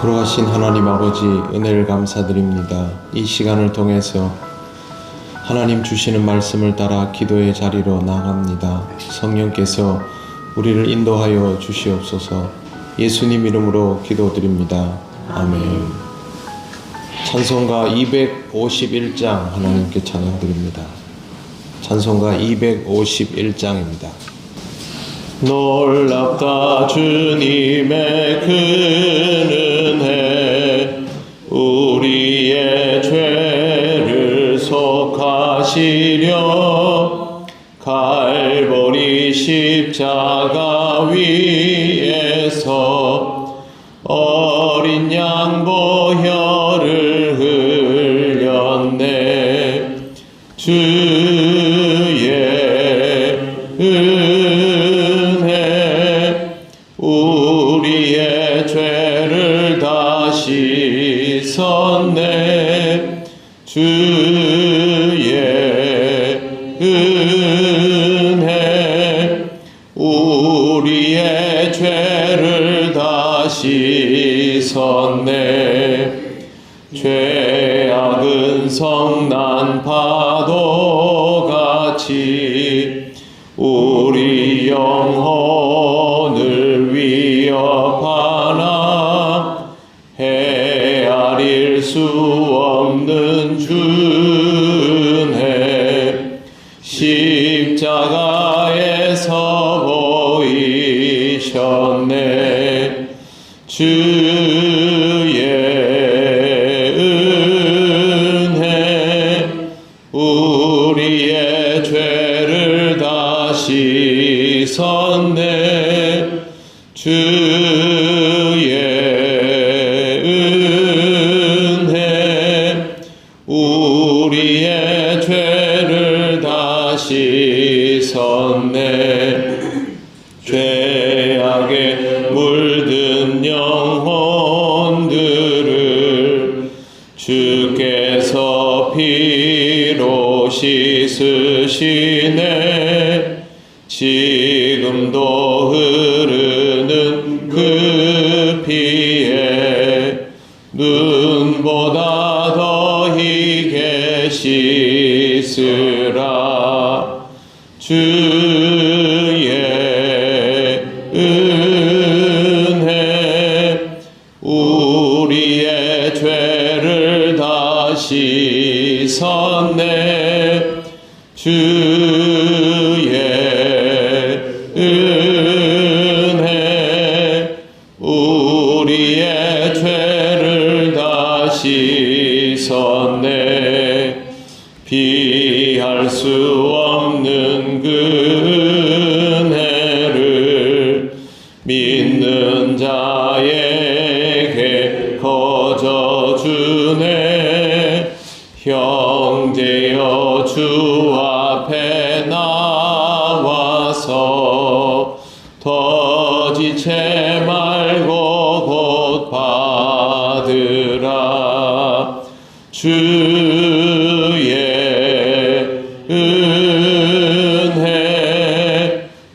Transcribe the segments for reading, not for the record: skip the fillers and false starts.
걸어가신 하나님 아버지 은혜를 감사드립니다. 이 시간을 통해서 하나님 주시는 말씀을 따라 기도의 자리로 나갑니다. 성령께서 우리를 인도하여 주시옵소서. 예수님 이름으로 기도드립니다. 아멘. 찬송가 251장 하나님께 찬양드립니다. 찬송가 251장입니다. 놀랍다 주님의 큰 은혜, 우리의 죄를 속하시려 갈보리 십자가 위에서 어린 양 보혈을 흘렸네. 주의 은혜 우리의 죄를 다 씻었네. 주의 은혜 우리의 죄를 다 씻었네. 죄악은 성난 파도같이 우리 영혼을 위협하나 헤아릴 수 없는 주은혜 십자가에서 보이셨네. 주의 은혜 우리의 죄를 다 씻었네. 주의 은혜 우리의 죄를 다 씻었네. 죄악에 물든 영혼들을 주께서 피로 씻으시네. 지금도 흐르는 그 피에 눈보다 더 희게 씻으라. 주의 은혜 우리의 죄를 다 씻었네. 주의 은혜 우리의 죄를 다 씻었네. 피할 수 없는 그 은혜를 믿는 자에게 거저주네. 형제여 주 앞에 나와서 더 지체 말고 곧 받으라. 주의 은혜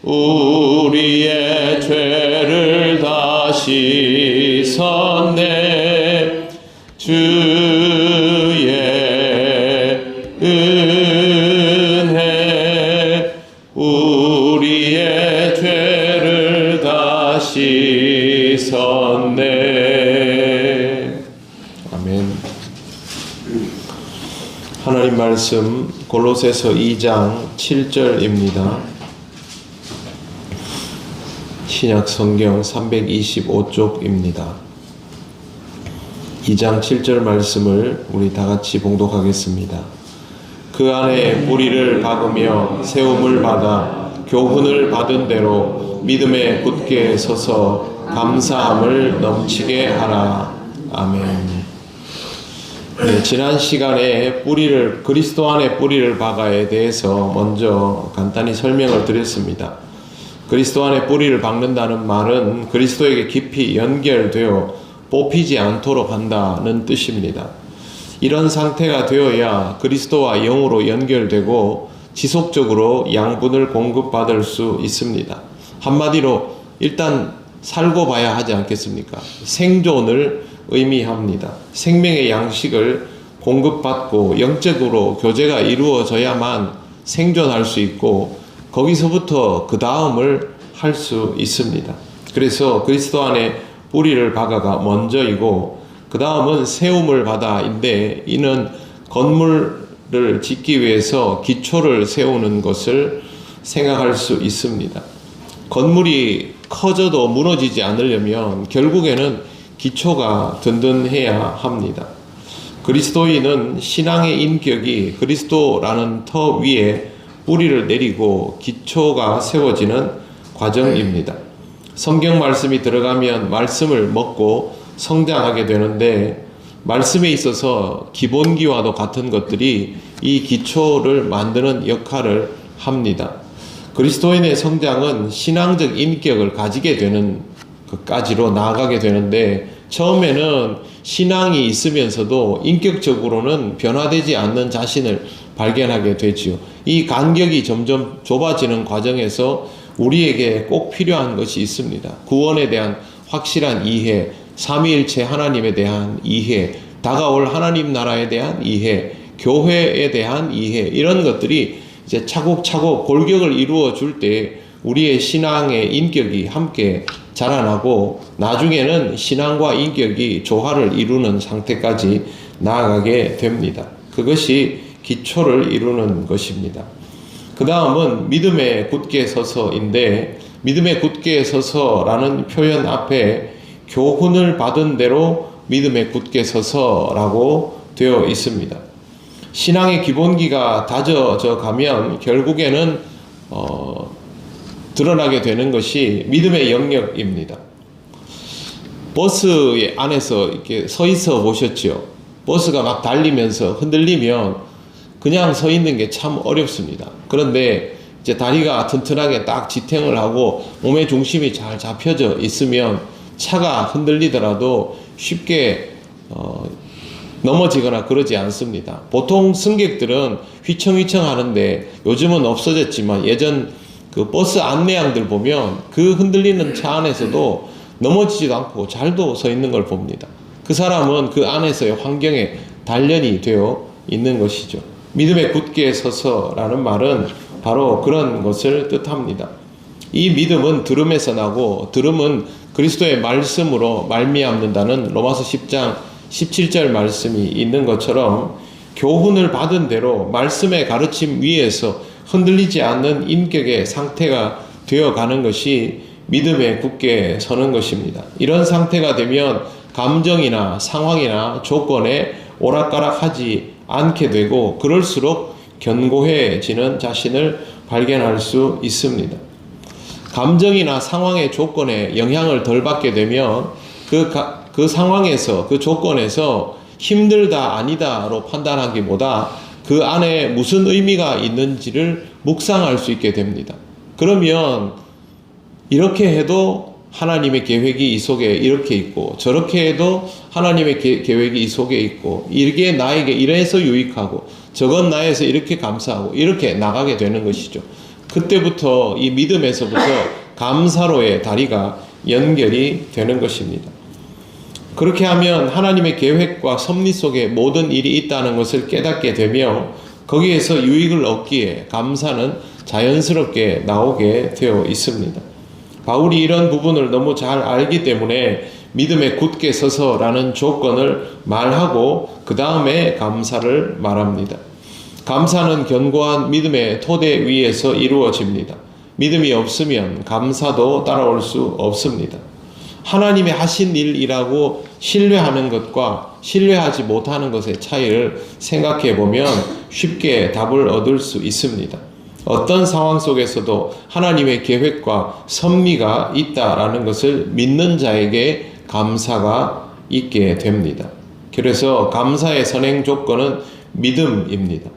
우리의 죄를 다 씻었네. 주의 은혜 우리의 죄를 다 씻었네. 아멘. 하나님 말씀 골로새서 2장 7절입니다. 신약 성경 325쪽입니다. 2장 7절 말씀을 우리 다 같이 봉독하겠습니다. 그 안에 뿌리를 박으며 세움을 받아 교훈을 받은 대로 믿음에 굳게 서서 감사함을 넘치게 하라. 아멘. 네, 지난 시간에 그리스도 안에 뿌리를 박아에 대해서 먼저 간단히 설명을 드렸습니다. 그리스도 안에 뿌리를 박는다는 말은 그리스도에게 깊이 연결되어 뽑히지 않도록 한다는 뜻입니다. 이런 상태가 되어야 그리스도와 영으로 연결되고 지속적으로 양분을 공급받을 수 있습니다. 한마디로 일단 살고 봐야 하지 않겠습니까? 생존을 의미합니다. 생명의 양식을 공급받고 영적으로 교제가 이루어져야만 생존할 수 있고 거기서부터 그 다음을 할 수 있습니다. 그래서 그리스도 안에 뿌리를 박아가 먼저이고 그 다음은 세움을 받아인데 이는 건물을 짓기 위해서 기초를 세우는 것을 생각할 수 있습니다. 건물이 커져도 무너지지 않으려면 결국에는 기초가 든든해야 합니다. 그리스도인은 신앙의 인격이 그리스도라는 터 위에 뿌리를 내리고 기초가 세워지는 과정입니다. 성경 말씀이 들어가면 말씀을 먹고 성장하게 되는데 말씀에 있어서 기본기와도 같은 것들이 이 기초를 만드는 역할을 합니다. 그리스도인의 성장은 신앙적 인격을 가지게 되는 것까지로 나아가게 되는데 처음에는 신앙이 있으면서도 인격적으로는 변화되지 않는 자신을 발견하게 되지요. 이 간격이 점점 좁아지는 과정에서 우리에게 꼭 필요한 것이 있습니다. 구원에 대한 확실한 이해, 삼위일체 하나님에 대한 이해, 다가올 하나님 나라에 대한 이해, 교회에 대한 이해, 이런 것들이 이제 차곡차곡 골격을 이루어 줄 때 우리의 신앙의 인격이 함께 자라나고 나중에는 신앙과 인격이 조화를 이루는 상태까지 나아가게 됩니다. 그것이 기초를 이루는 것입니다. 그 다음은 믿음에 굳게 서서인데 믿음에 굳게 서서라는 표현 앞에 교훈을 받은 대로 믿음에 굳게 서서라고 되어 있습니다. 신앙의 기본기가 다져져 가면 결국에는 드러나게 되는 것이 믿음의 영역입니다. 버스 안에서 이렇게 서 있어 보셨죠? 버스가 막 달리면서 흔들리면 그냥 서 있는 게 참 어렵습니다. 그런데 이제 다리가 튼튼하게 딱 지탱을 하고 몸의 중심이 잘 잡혀져 있으면 차가 흔들리더라도 쉽게 넘어지거나 그러지 않습니다. 보통 승객들은 휘청휘청 하는데 요즘은 없어졌지만 예전 그 버스 안내양들 보면 그 흔들리는 차 안에서도 넘어지지도 않고 잘도 서 있는 걸 봅니다. 그 사람은 그 안에서의 환경에 단련이 되어 있는 것이죠. 믿음에 굳게 서서라는 말은 바로 그런 것을 뜻합니다. 이 믿음은 들음에서 나고 들음은 그리스도의 말씀으로 말미암는다는 로마서 10장 17절 말씀이 있는 것처럼 교훈을 받은 대로 말씀의 가르침 위에서 흔들리지 않는 인격의 상태가 되어가는 것이 믿음에 굳게 서는 것입니다. 이런 상태가 되면 감정이나 상황이나 조건에 오락가락하지 않게 되고 그럴수록 견고해지는 자신을 발견할 수 있습니다. 감정이나 상황의 조건에 영향을 덜 받게 되면 그 상황에서 그 조건에서 힘들다 아니다로 판단하기보다 그 안에 무슨 의미가 있는지를 묵상할 수 있게 됩니다. 그러면 이렇게 해도 하나님의 계획이 이 속에 이렇게 있고 저렇게 해도 하나님의 계획이 이 속에 있고 이게 나에게 이래서 유익하고 저건 나에서 이렇게 감사하고 이렇게 나가게 되는 것이죠. 그때부터 이 믿음에서부터 감사로의 다리가 연결이 되는 것입니다. 그렇게 하면 하나님의 계획과 섭리 속에 모든 일이 있다는 것을 깨닫게 되며 거기에서 유익을 얻기에 감사는 자연스럽게 나오게 되어 있습니다. 바울이 이런 부분을 너무 잘 알기 때문에 믿음에 굳게 서서라는 조건을 말하고 그 다음에 감사를 말합니다. 감사는 견고한 믿음의 토대 위에서 이루어집니다. 믿음이 없으면 감사도 따라올 수 없습니다. 하나님이 하신 일이라고 신뢰하는 것과 신뢰하지 못하는 것의 차이를 생각해 보면 쉽게 답을 얻을 수 있습니다. 어떤 상황 속에서도 하나님의 계획과 섭리가 있다라는 것을 믿는 자에게 감사가 있게 됩니다. 그래서 감사의 선행 조건은 믿음입니다.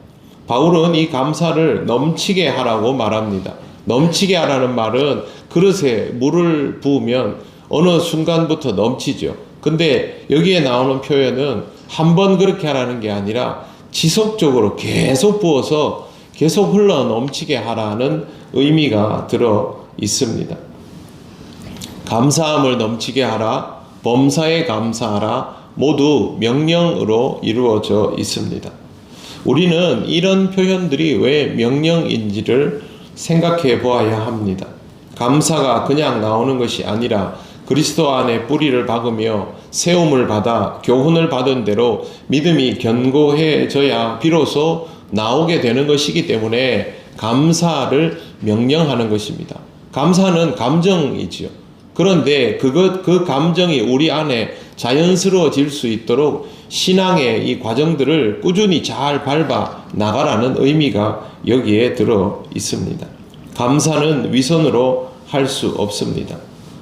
바울은 이 감사를 넘치게 하라고 말합니다. 넘치게 하라는 말은 그릇에 물을 부으면 어느 순간부터 넘치죠. 근데 여기에 나오는 표현은 한 번 그렇게 하라는 게 아니라 지속적으로 계속 부어서 계속 흘러 넘치게 하라는 의미가 들어 있습니다. 감사함을 넘치게 하라, 범사에 감사하라, 모두 명령으로 이루어져 있습니다. 우리는 이런 표현들이 왜 명령인지를 생각해 보아야 합니다. 감사가 그냥 나오는 것이 아니라 그리스도 안에 뿌리를 박으며 세움을 받아 교훈을 받은 대로 믿음이 견고해져야 비로소 나오게 되는 것이기 때문에 감사를 명령하는 것입니다. 감사는 감정이지요. 그런데 그 감정이 우리 안에 자연스러워질 수 있도록 신앙의 이 과정들을 꾸준히 잘 밟아 나가라는 의미가 여기에 들어 있습니다. 감사는 위선으로 할 수 없습니다.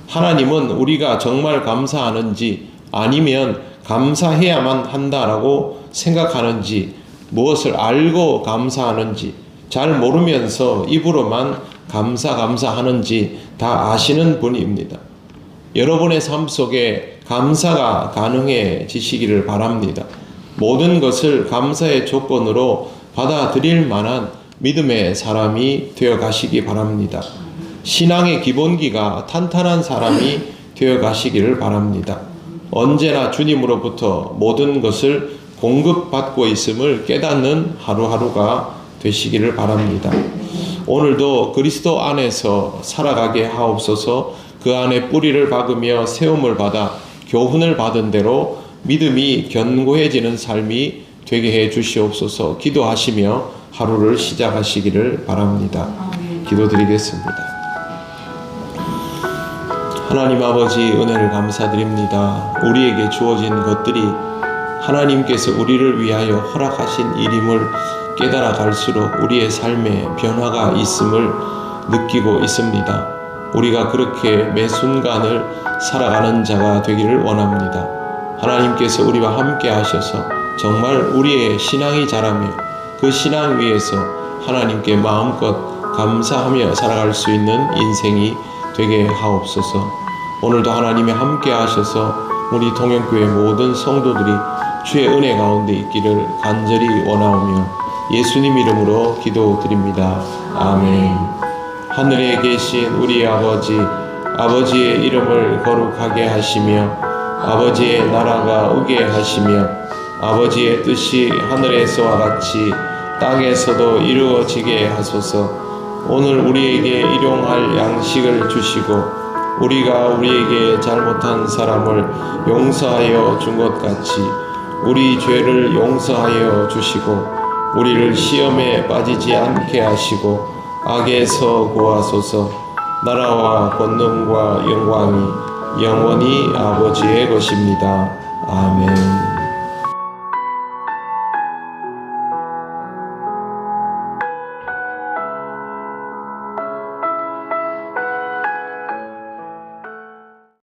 하나님은 우리가 정말 감사하는지 아니면 감사해야만 한다라고 생각하는지 무엇을 알고 감사하는지 잘 모르면서 입으로만 감사하는지 다 아시는 분입니다. 여러분의 삶 속에 감사가 가능해지시기를 바랍니다. 모든 것을 감사의 조건으로 받아들일 만한 믿음의 사람이 되어 가시기 바랍니다. 신앙의 기본기가 탄탄한 사람이 되어 가시기를 바랍니다. 언제나 주님으로부터 모든 것을 공급받고 있음을 깨닫는 하루하루가 되시기를 바랍니다. 오늘도 그리스도 안에서 살아가게 하옵소서. 그 안에 뿌리를 박으며 세움을 받아 교훈을 받은 대로 믿음이 견고해지는 삶이 되게 해 주시옵소서. 기도하시며 하루를 시작하시기를 바랍니다. 기도드리겠습니다. 하나님 아버지, 은혜를 감사드립니다. 우리에게 주어진 것들이 하나님께서 우리를 위하여 허락하신 일임을 깨달아 갈수록 우리의 삶에 변화가 있음을 느끼고 있습니다. 우리가 그렇게 매 순간을 살아가는 자가 되기를 원합니다. 하나님께서 우리와 함께 하셔서 정말 우리의 신앙이 자라며 그 신앙 위에서 하나님께 마음껏 감사하며 살아갈 수 있는 인생이 되게 하옵소서. 오늘도 하나님이 함께 하셔서 우리 동영교회 모든 성도들이 주의 은혜 가운데 있기를 간절히 원하오며 예수님 이름으로 기도드립니다. 아멘. 하늘에 계신 우리 아버지, 아버지의 이름을 거룩하게 하시며 아버지의 나라가 오게 하시며 아버지의 뜻이 하늘에서와 같이 땅에서도 이루어지게 하소서. 오늘 우리에게 일용할 양식을 주시고 우리에게 잘못한 사람을 용서하여 준 것 같이 우리 죄를 용서하여 주시고 우리를 시험에 빠지지 않게 하시고 악에서 구하소서. 나라와 권능과 영광이 영원히 아버지의 것입니다. 아멘.